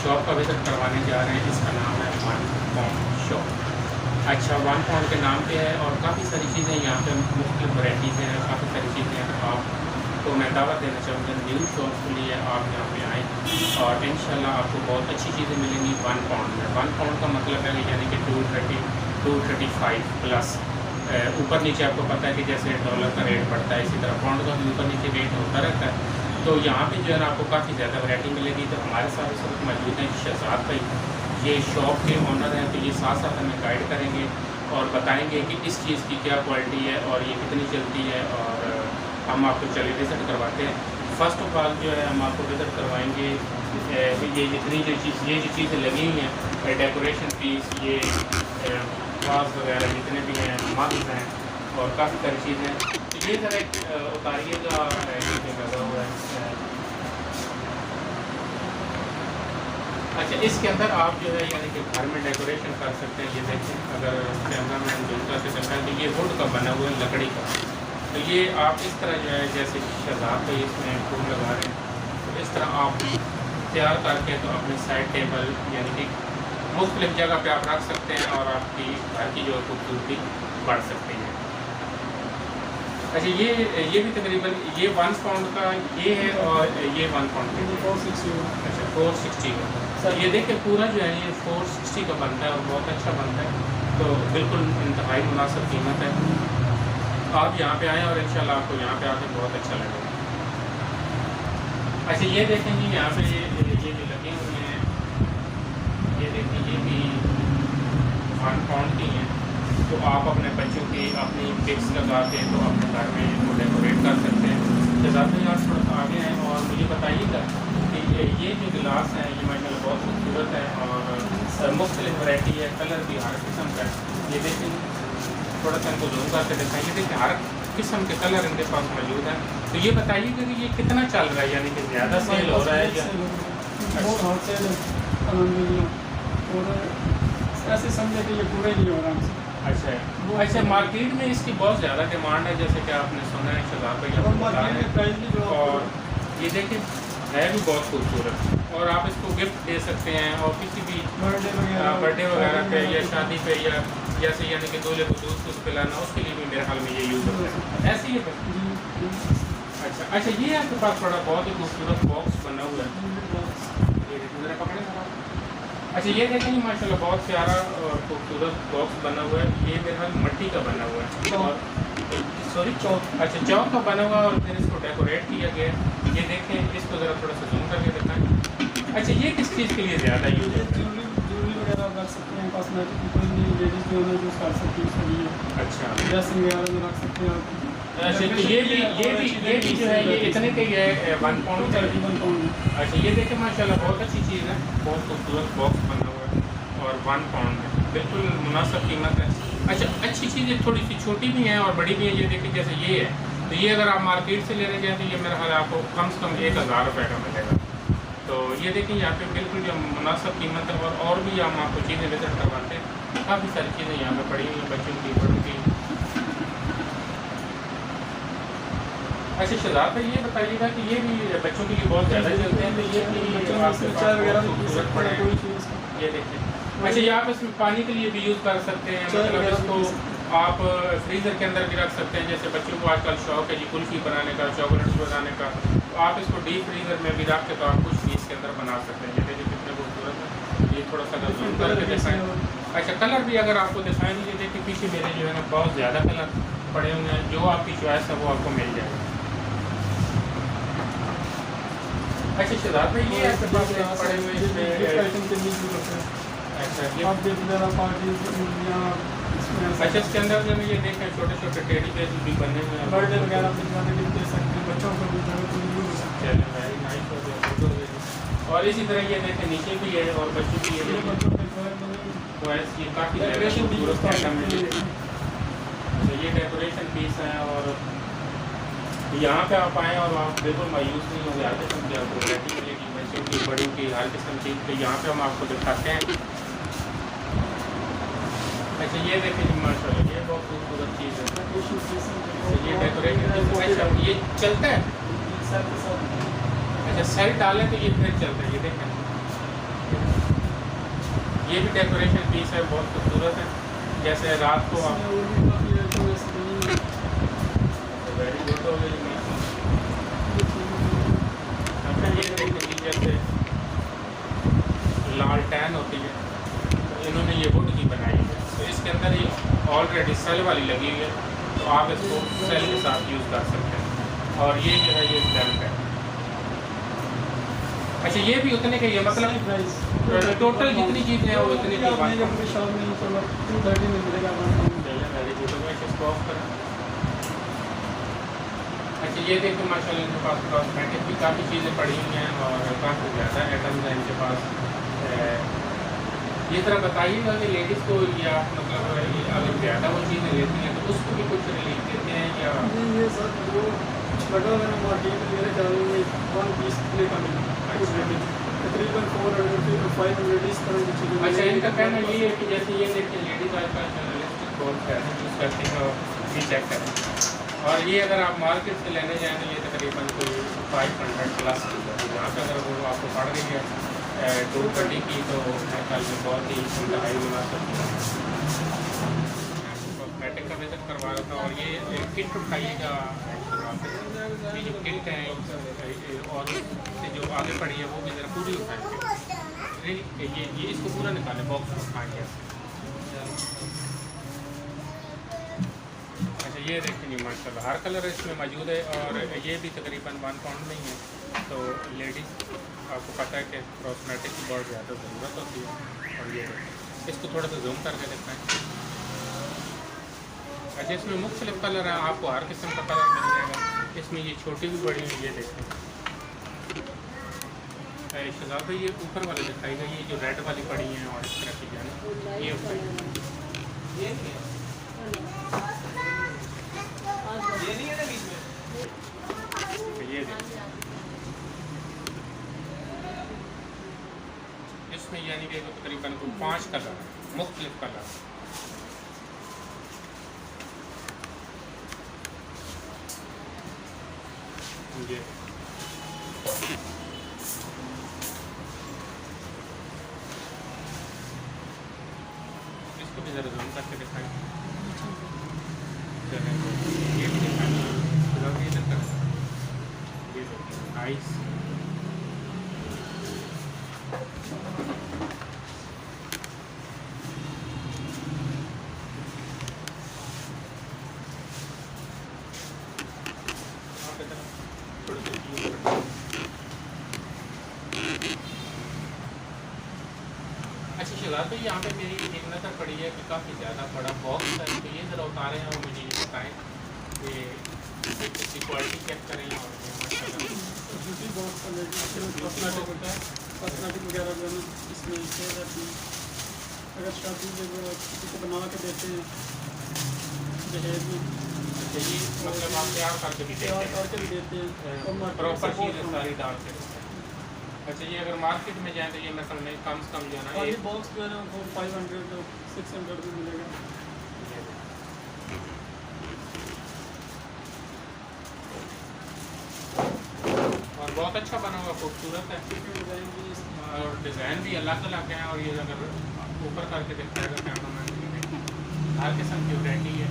Shop का visit करवाने जा रहे हैं। इसका नाम है वन पाउंड शॉप। अच्छा, वन पाउंड के नाम पे है और काफ़ी सारी चीज़ें यहाँ पे मुख्तलिफ वैराइटीज़ हैं, काफ़ी सारी चीज़ें हैं। आपको मैं दावत देना चाहूँगा न्यू शॉप के लिए आप यहाँ पे आएँ और इंशाल्लाह आपको बहुत अच्छी चीज़ें मिलेंगी वन पाउंड में। वन पाउंड का मतलब है यानी कि 235 प्लस। ऊपर नीचे आपको पता है कि जैसे डॉलर का रेट बढ़ता है इसी तरह पाउंड का भी ऊपर नीचे रेट होता रहता है। तो यहाँ पे जो है ना आपको काफ़ी ज़्यादा वैरायटी मिलेगी। तो हमारे साथ इस वक्त मौजूद हैं शहजाद भाई, ये शॉप के ओनर हैं। तो ये साथ साथ हमें गाइड करेंगे और बताएंगे कि इस चीज़ की क्या क्वालिटी है और ये कितनी चलती है। और हम आपको चलिए विज़िट करवाते हैं। फ़र्स्ट ऑफ ऑल जो है हम आपको विज़िट करवाएंगे ये जितनी जो चीज़ें लगी हुई हैं, डेकोरेशन पीस, ये वास वगैरह जितने भी हैं, मग्स हैं और काफ़ी सारी चीज़ें। तो ये ज़रा एक उतारिएगा, ये लगा हुआ है। अच्छा, इसके अंदर आप जो है यानी कि घर में डेकोरेशन कर सकते हैं। ये देखें, अगर कैमरा मैन जूम करके दिखाएं तो ये वुड का बना हुआ है, लकड़ी का। तो ये आप इस तरह जो है जैसे शहजाद पे इसमें फूल लगा रहे हैं, तो इस तरह आप तैयार करके तो अपने साइड टेबल यानी कि मुख्तलिफ जगह पे आप रख सकते हैं और आपकी घर की जो खूबसूरती बढ़ सकती है। अच्छा, ये भी तकरीबन ये 1 पाउंड का ये है और ये 1 पाउंड का 460। अच्छा 460 का सर। ये देखिए पूरा जो है ये 460 का बनता है और बहुत अच्छा बनता है। तो बिल्कुल इंतहाई मुनासिब कीमत है। आप यहाँ पे आएँ और इंशाल्लाह आपको यहाँ पे आकर बहुत अच्छा लगेगा। अच्छा, ये देखें जी, यहाँ पे ये जो लगे हुए हैं, ये देखिए ये भी 1 पाउंड की हैं। तो आप अपने बच्चों की अपनी पिक्स लगा के तो अपने घर में इनको डेकोरेट कर सकते हैं। जज़ाक अल्लाह, आप थोड़ा सा आगे हैं और मुझे बताइएगा कि ये जो गिलास है ये माशाल्लाह बहुत खूबसूरत है और मुख्तलिफ वैरायटी है, कलर भी हर किस्म का है। ये देखें, थोड़ा सा इनको जूम करके दिखाइए, देखिए हर किस्म के कलर इनके पास मौजूद हैं। तो ये बताइएगा कि ये कितना चल रहा है, यानी कि ज़्यादा सेल हो रहा है या बहुत हॉट सेल है अल्हम्दुलिल्लाह। और ऐसे समझे कि ये पूरा ही नहीं हो रहा हमसे। अच्छा, मार्केट में इसकी बहुत ज़्यादा डिमांड है, जैसे कि आपने सुना है शहजाद भाई आपको बता रहे हैं। और ये देखिए है भी बहुत खूबसूरत और आप इसको गिफ्ट दे सकते हैं और किसी भी बर्थडे वगैरह पे या शादी पे या जैसे यानी कि दूल्हे को दूध पिलाना, उसके लिए भी मेरे ख्याल में ये यूज़ होता है। ऐसे ही है। अच्छा, ये आपके पास बड़ा बहुत ही खूबसूरत बॉक्स बना हुआ है, ये ज़रा पकड़े ज़रा। अच्छा, ये देखें माशाल्लाह बहुत प्यारा और खूबसूरत बॉक्स बना हुआ है। ये मेरे ख्याल मट्टी का बना हुआ है और सॉरी चौक, अच्छा चौक का बना हुआ है और फिर इसको डेकोरेट किया गया है। ये देखें, इसको ज़रा थोड़ा सा जूम करके दिखाएं। अच्छा, ये किस चीज़ के लिए ज़्यादा यूज है? ज्वेलरी वगैरह कर सकते हैं, कॉस्मेटिक कोई भी लेडीज़ जो है यूज़ कर सकती है उसके लिए। अच्छा, ड्रेसिंग वगैरह में रख सकते हैं आप। अच्छा, तो ये भी जो है ये इतने के ही है 1 पाउंड का। 1 पाउंड। अच्छा, ये देखें माशाल्लाह बहुत अच्छी चीज़ है, बहुत खूबसूरत बॉक्स बना हुआ है और 1 पाउंड है, बिल्कुल मुनासिब कीमत है। अच्छा, अच्छी चीज़ें थोड़ी सी छोटी भी हैं और बड़ी भी हैं। ये देखिए जैसे ये है, तो ये अगर आप मार्केट से लेने जाएँ तो ये मेरा ख्याल आपको कम से कम 1000 रुपये का मिलेगा। तो ये देखिए यहाँ पे बिल्कुल जो मुनासिब कीमत है और भी हम आपको चीज़ें विजिट करवाते हैं। काफ़ी सारी चीज़ें यहाँ पे पड़ी हुई हैं बच्चों की, बड़ों की। अच्छा शहजाद भाई, ये बताइएगा कि ये भी बच्चों के लिए बहुत ज़्यादा चलते हैं, तो ये भी आपके पास वगैरह खूबसूरत पड़े हैं। कोई चीज़। ये देखिए, अच्छा ये आप इसमें पानी के लिए भी यूज़ कर सकते हैं, मतलब इसको आप फ्रीज़र के अंदर भी रख सकते हैं। जैसे बच्चों को आजकल शौक है जी कुल्फ़ी बनाने का, चॉकलेट्स बनाने का, तो आप इसको डीप फ्रीज़र में भी रख के तो आप कुछ भी इसके अंदर बना सकते हैं। ये देखिए कितने खूबसूरत है। ये थोड़ा सा जूम करके दिखाएँ। अच्छा, कलर भी अगर आपको दिखाएँ, ये देखिए पीछे मेरे जो है ना बहुत ज़्यादा कलर पड़े हुए हैं, जो आपकी चॉइस है वो आपको मिल जाएगा। अच्छा शहजाद भाई, ये आपके पास पड़े हुए इसमें आइटम के लिए यूज़ होते हैं। अच्छा, ये आप देख ज़रा पार्टी या इसमें अच्छा, इसके अंदर जो है ये देखें छोटे छोटे टेडी बेयर भी बने हुए हैं, बर्थडे वगैरह पे जाने के लिए दे सकते हैं, बच्चों को भी ज़रूरत नहीं हो सकती चलिए वेरी नाइस हो गया, फोटो दे दी। और इसी तरह ये देखें नीचे भी है और बच्चों की है। ये बच्चों के ड्राइंग बने वॉइस ये काफ़ी डेकोरेशन भी यूज़ कर सकते हैं। अच्छा, ये डेकोरेशन पीस है और यहाँ पे आप आएँ और आप बिल्कुल मायूस नहीं होंगे, हर किस्म की आपको वैरायटी मिलेगी बच्चों की, बड़ों की, हर किस्म की। तो यहाँ पे हम आपको दिखाते हैं। अच्छा, ये देखें माशाल्लाह, ये बहुत खूबसूरत चीज़ है। अच्छा, ये डेकोरेशन, अच्छा ये चलता है। अच्छा, सेल डालें तो ये फिर चलता है। ये देखें ये भी डेकोरेशन पीस है, बहुत खूबसूरत है। जैसे रात को आप इसमें और भी काफ़ी आइटम है स्क्रीन है। वेरी गुड हो गई। अच्छा ये देखिए जैसे लालटेन होती है, तो इन्होंने ये वुड की बनाई है, तो इसके अंदर ही ऑलरेडी सेल वाली लगी हुई है, तो आप इसको सेल के साथ यूज़ कर सकते हैं। और ये जो है ये लैम्प है। अच्छा ये भी उतने का ही है, मतलब प्राइस टोटल जितनी चीज़ें हैं वो इतनी की आपने अपनी शॉप में चलो 230 में मिलेगा आपको। Very good. मैं इसको ऑफ करें। अच्छा ये देखो माशाल्लाह इनके पास कॉस्मेटिक भी काफ़ी चीज़ें पड़ी हुई हैं और काफ़ी ज़्यादा आइटम्स हैं इनके पास। ये तरह बताइएगा कि लेडीज़ को या मतलब अगर ज़्यादा वो चीज़ें लेती हैं तो उसको भी कुछ रिलीफ देते हैं या ये सर जो लगा हुआ है मार्केट में मेरे ख्याल में 1 पीस कितने का मिला तकरीबन 400 से 500 इस तरह की चीज़ें। अच्छा इनका कहना ये है कि जैसे ये देखिए लेडीज़ आजकल जर्नलिस्टिक बोर्ड यूज़ करते हैं और ये चेक करते हैं, और ये अगर आप मार्केट से लेने जाएँ तो ये तकरीबन कोई 500 प्लस की है। यहाँ पर अगर वो आपको पड़ रही है 230 की तो मेरे ख्याल में बहुत ही इंतहाई मुनासिब कॉस्मेटिक का विजिट करवा रहा था। और ये किट उठाइएगा, ये जो किट है और उससे जो आगे पड़ी है वो भी ज़रा पूरी उठाएंगे। ये इसको पूरा निकालें, बॉक्स को उठाएंगे। अच्छा ये देखिए माशाल्लाह हर कलर इसमें मौजूद है और ये भी तकरीबन 1 पाउंड में ही है। तो लेडीज़ आपको पता है कि कॉस्मेटिक की बहुत ज़्यादा ज़रूरत होती है। और ये इसको थोड़ा सा जूम करके दिखाएं। अच्छा इसमें मुख्तलिफ कलर हैं, आपको हर किस्म का कलर मिल जाएगा। इसमें ये छोटी भी बड़ी हुई, ये देखें शहजाद भाई, ये ऊपर वाले दिखाएगा, ये जो रेड वाली पड़ी हैं और इस तरह की जाने ये उठाइए। ये देखिए इसमें यानी कि तकरीबन 5 कलर हैं, मुख्तलिफ कलर। ये इसको भी ज़रा जूम करके दिखाएं। ये भी दिखाएं, ये नाइस। अच्छा शहजाद भाई, यहाँ पे मेरी एक नज़र पड़ी है कि काफ़ी ज़्यादा बड़ा बॉक्स है, तो ये ज़रा उतारें और मुझे ये बताएं कि इसकी क्वालिटी चेक करें। और ब्यूटी बॉक्स कॉस्मेटिक वगैरह जो है ना इसमें से रहती है। अगर शादी में किसी को बना के देते हैं दहेज में, ये मतलब आप तैयार करके भी तैयार देते करके भी देते हैं और हैं, मार्केट प्रॉपर से बहुत चीज़ें कम सारी डाल के देते हैं। अच्छा ये अगर मार्केट में जाए तो ये मैं समझ कम से कम जो है ना और ये बॉक्स जो है ना वो 500 तो 600 में मिलेगा। और बहुत अच्छा बना हुआ, खूबसूरत है और डिज़ाइन भी अलग अलग है। और ये अगर ऊपर करके दिखाएगा कैमरा मैन, हर किस्म की वैरायटी है।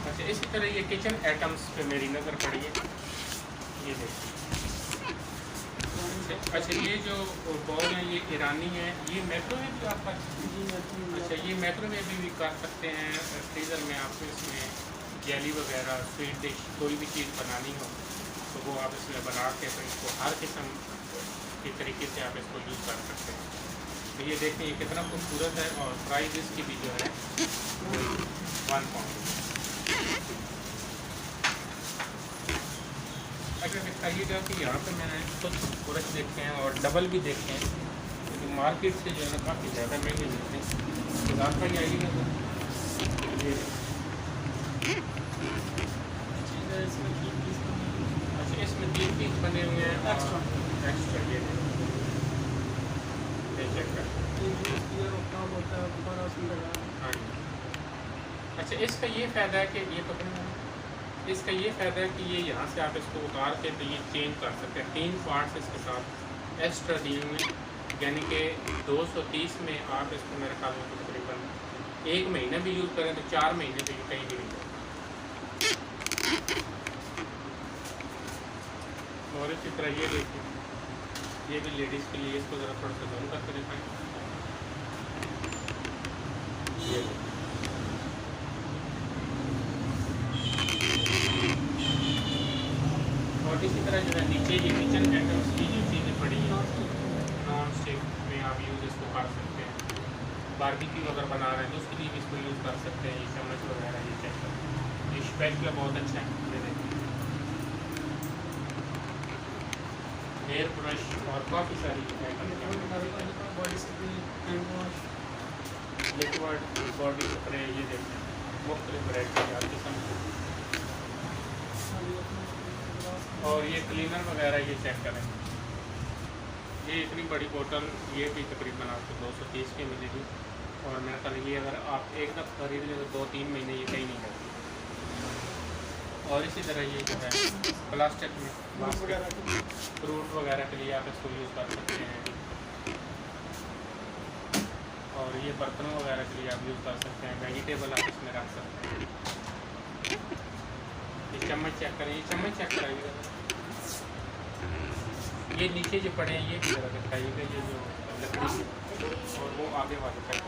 अच्छा इसी तरह ये किचन आइटम्स पे मेरी नज़र पड़ी है, ये देखिए। अच्छा ये जो बॉल है ये ईरानी है, ये माइक्रोवेव भी आप कर सकते हैं। अच्छा ये माइक्रोवेव भी कर सकते हैं। फ्रीज़र में आपको इसमें जेली वगैरह स्वीट डिश कोई भी चीज़ बनानी हो तो वो आप इसमें बना के तो इसको हर किस्म के तरीके से आप इसको यूज़ कर सकते हैं। तो ये देखें ये कितना खूबसूरत है और प्राइस इसकी भी जो है 1 पाउंड। अगर दिखाइएगा कि यहाँ पे मैंने कुछ ब्रश देखे हैं और डबल भी देखे हैं, क्योंकि मार्केट से जो है ना काफ़ी ज़्यादा महंगे मिलते हैं। बाजार पर आइएगा तो ये अच्छा इसमें 3 पीस बने हुए हैं एक्स्ट्रा ये चेक कर। हाँ जी। अच्छा इसका ये फ़ायदा है कि ये पकड़ना, इसका ये फ़ायदा है कि ये यहाँ से आप इसको उतार के तो ये चेंज कर सकते हैं। 3 पार्ट्स इसके साथ एक्स्ट्रा डी में, यानी कि 230 में आप इसको मेरे ख्याल में तकरीबन 1 महीने भी यूज़ करें तो 4 महीने से कहीं भी नहीं जाए। और इसी तरह ये देखिए, ये भी लेडीज़ के लिए, इसको ज़रा थोड़ा सा जूम करके दिखाएं। ये और इसी तरह जो है नीचे ये किचन आइटम्स की जो चीज़ें पड़ी हैं, नॉन स्टिक में आप यूज़ इसको कर सकते हैं। बारबेक्यू अगर बना रहे हैं तो उसके लिए भी इसको यूज़ कर सकते हैं। ये चम्मच वगैरह, ये चेक करें, ये स्पेशल बहुत अच्छा है। ये देखिए, हेयर ब्रश और काफ़ी सारी लिक्विड बॉडी स्प्रे, ये देखें मुख्तलिफ वैरायटी के किस्म के। और ये क्लीनर वगैरह, ये चेक करें, ये इतनी बड़ी बोतल, ये भी तकरीबन आपको 230 की मिलेगी। और मेरा ख्याल ये अगर आप एक दफ़ा खरीद लें तो 2-3 महीने ये कहीं नहीं जाती। और इसी तरह ये जो है प्लास्टिक में फ्रूट वगैरह के लिए आप इसको यूज़ कर सकते हैं। और ये बर्तनों वगैरह के लिए आप यूज़ कर सकते हैं। वेजिटेबल आप इसमें रख सकते हैं। ये चम्मच चेक करें, ये चम्मच चेक कराइएगा। ये नीचे जो पड़े हैं ये भी ज़रा दिखाइएगा, ये जो लकड़ी और वो आगे वाले पैक।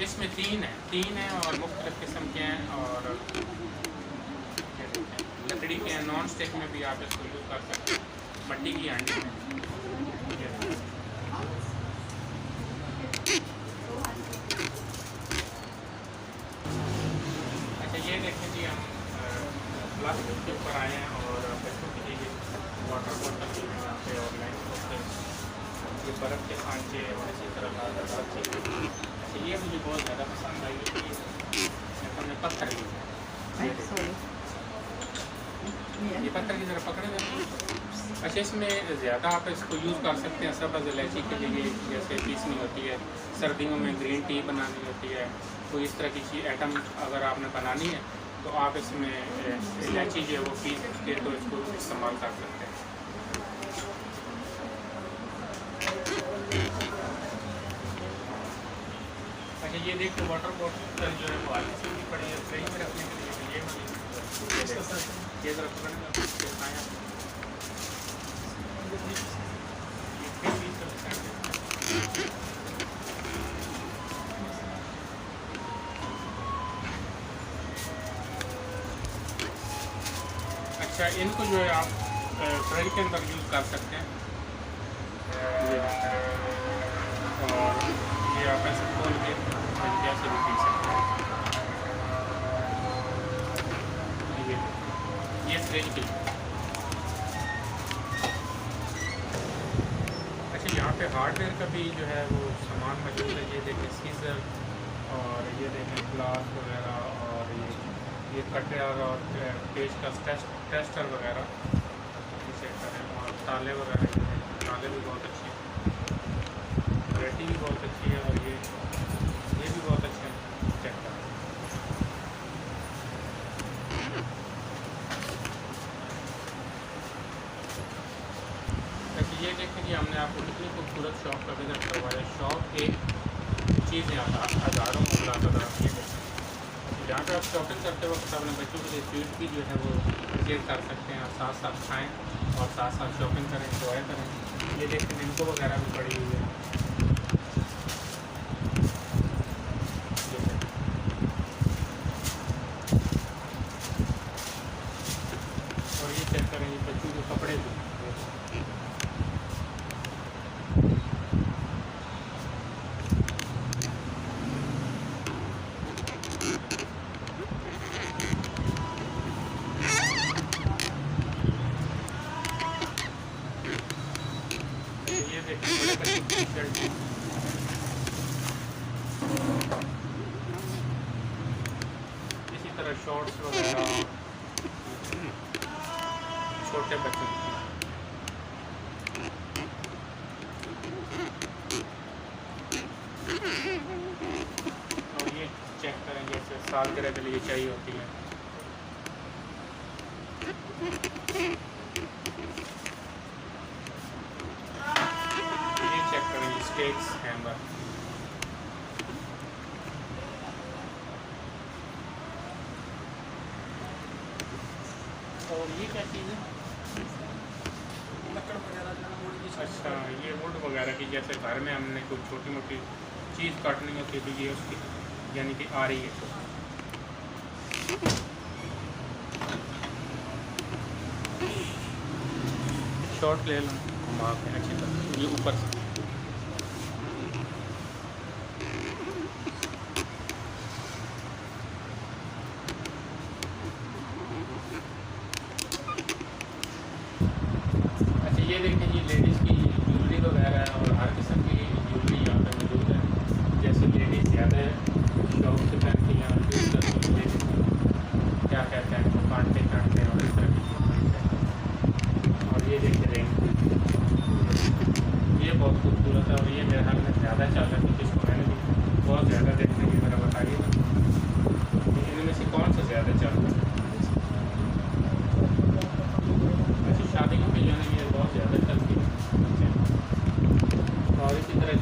इसमें तीन है और मुख्तलिफ किस्म के हैं। और लकड़ी के हैं, नॉन स्टिक में भी आप इसको यूज़ कर सकते हैं, मट्टी की हांडी में। अच्छा, ये देखें जी, हम प्लास्टिक के ऊपर आए हैं और बच्चों के लिए वाटर बॉटल भी है यहाँ पे ऑनलाइन होते हैं। ये बर्फ़ के सांचे और इसी तरह का बर्फ़ चीज़ें। अच्छा, ये मुझे बहुत ज़्यादा पसंद आई है। हमने पत्थर ली है, ये पत्थर की तरह पकड़े हुए। अच्छा, इसमें ज़्यादा आप इसको यूज़ कर सकते हैं सब्ज़ इलायची के लिए, जैसे पीसनी होती है, सर्दियों में ग्रीन टी बनानी होती है, तो इस तरह की चीज़ आइटम अगर आपने बनानी है तो आप इसमें इलायची जो है वो पीस के तो इसको इस्तेमाल कर सकते हैं। अच्छा, ये देखो वाटर बॉटल जो है वो आगे से भी पड़ी है, फ्रिज में रखने के लिए ये वाली ये ज़रा पकड़ना दिखाएं आप। ये फिर भी इसका डिज़ाइन है। अच्छा, इनको जो है आप फ्रिज के अंदर यूज़ कर सकते हैं। और ये आप ऐसे खोल के जैसे भी पी सकते हैं। ये फ्रिज की। अच्छा, यहाँ पे हार्डवेयर का भी जो है वो सामान मौजूद है। ये देखें सीजर और ये देखें ग्लास वगैरह और ये कटर और पेज का टेस्टर वगैरह इसे करें। और ताले वगैरह, ताले भी बहुत अच्छे हैं, वैरायटी भी बहुत अच्छी है। और ये भी बहुत अच्छे हैं, चेक करें। अच्छा, ये देखें कि हमने आपको कितनी खूबसूरत शॉप का विज़िट करवाया। शॉप एक चीज़ है, हज़ारों मुगला का। ये देखें, जहाँ पे आप शॉपिंग करते वक्त अपने बच्चों के लिए स्वीट भी जो है वो परचेज कर सकते हैं और साथ साथ खाएँ और साथ साथ शॉपिंग करें, इंजॉय करें। ये देखें, निम्को वगैरह भी पड़ी हुई है। और ये चेक करें, ये बच्चों के कपड़े भी। ये देखिए, बड़े बच्चों की टी-शर्ट। इसी तरह शॉर्ट्स वगैरह छोटे बच्चों की। और ये चेक करें, जैसे सालगिरह के लिए चाहिए होती है। Shakes hammer. और ये क्या चीज़ है? लकड़ वगैरह जो है वुड की चीज़। अच्छा, ये वुड वगैरह की, जैसे घर में हमने कोई छोटी मोटी चीज़ काटनी होती है तो ये उसकी यानी कि आ रही है। शॉर्ट ले लो घुमा के अच्छी तरह, ये ऊपर से। अच्छा, ये देखें, ये लेडीज़ की ज्वेलरी वगैरह और हर किस्म की ज्वेलरी यहाँ पे मौजूद है। जैसे लेडीज़ ज़्यादा शौक से पहनती हैं, लेडीज़ क्या कहते हैं, कांटे कांटे और इस तरह की ज्वेलरी है। और ये देखिए रिंग, ये बहुत खूबसूरत है और ये मेरे हाल में ज़्यादा चल रहा है, क्योंकि इसको मैंने भी बहुत ज़्यादा देखने की मेरा बताइएगा इनमें से कौन सा ज़्यादा चल रहा है। अच्छा, शादियों में जो है ये बहुत ज़्यादा चलती है। और इसी तरह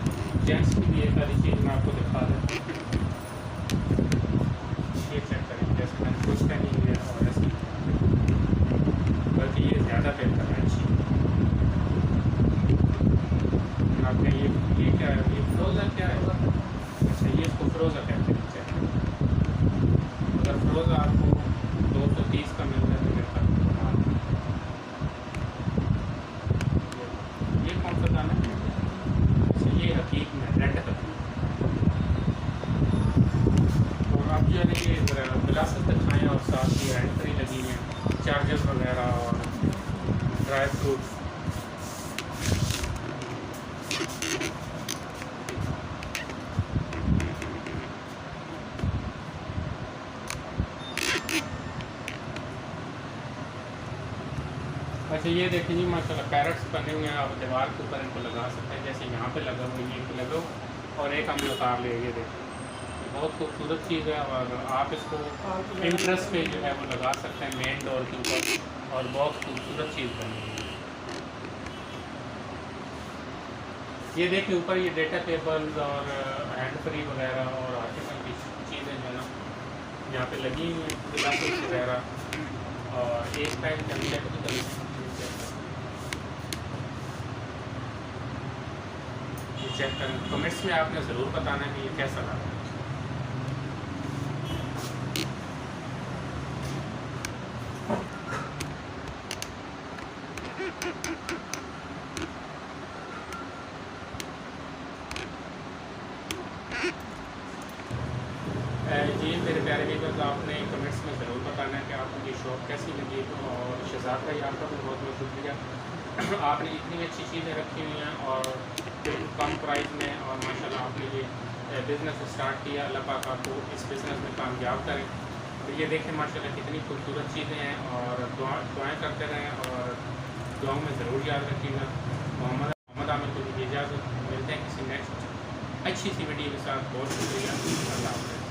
जेंट्स की भी एक सारी चीज़ मैं आपको दिखा देता हूँ। ये चेक करें, जैसे मैंने कुछ पहनी हुई है और ऐसी, बल्कि ये ज़्यादा बेहतर है, अच्छी। आपने ये क्या है, ये फ्रोज़ा क्या है? अच्छा, ये इसको फ्रोज़ा कहते हैं। चेक, अगर फ्रोज़ा आपको 230 का मिल रहा है तो मेरे पास ये कौन सा दाना है? अच्छा, ये हकीक में रेड कलर। और आप जो है ना ये विलासत दिखाएँ और साथ ही हैंड फ्री लगी हैं, चार्जर्स वगैरह और ड्राई फ्रूट्स। अच्छा, ये देखें जी, माशाल्लाह पैरट्स बने हुए हैं, आप दीवार के ऊपर इनको लगा सकते हैं, जैसे यहाँ पे लगा हुआ है, ये लगा और एक हम उतार ले, ये देखें, बहुत खूबसूरत चीज़ है। और आप इसको इंट्रेस्ट पे जो है वो लगा सकते हैं मेन डोर के ऊपर, और बहुत खूबसूरत चीज़ बनी हुई है। ये देखिए ऊपर ये डेटा केबल्स और हैंड फ्री वगैरह और हर किस्म की चीज़ें जो है ना यहाँ पे लगी हुई हैं, ग्लासेस वगैरह। और एक टाइम चेक भी करें, चेक करें, कमेंट्स में आपने ज़रूर बताना है कि ये कैसा लगा। जी मेरे प्यारे व्यूअर्स, आपने कमेंट्स में ज़रूर बताना है कि आपको ये शॉप कैसी लगी। और शहजाद भाई, आपका भी बहुत बहुत शुक्रिया, आपने इतनी अच्छी चीज़ें रखी हुई हैं और कम प्राइस में, और माशाल्लाह आपने ये बिज़नेस स्टार्ट किया। अल्लाह पाक आपको इस बिज़नेस में कामयाब करें। तो ये देखें माशाल्लाह कितनी खूबसूरत चीज़ें हैं, और दुआएँ करते रहें और दुआओं में ज़रूर याद रखिएगा। मोहम्मद आमिर को दीजिए इजाज़त, मिलते हैं किसी नेक्स्ट अच्छी सी वीडियो के साथ। बहुत शुक्रिया, अल्लाह हाफ़िज़।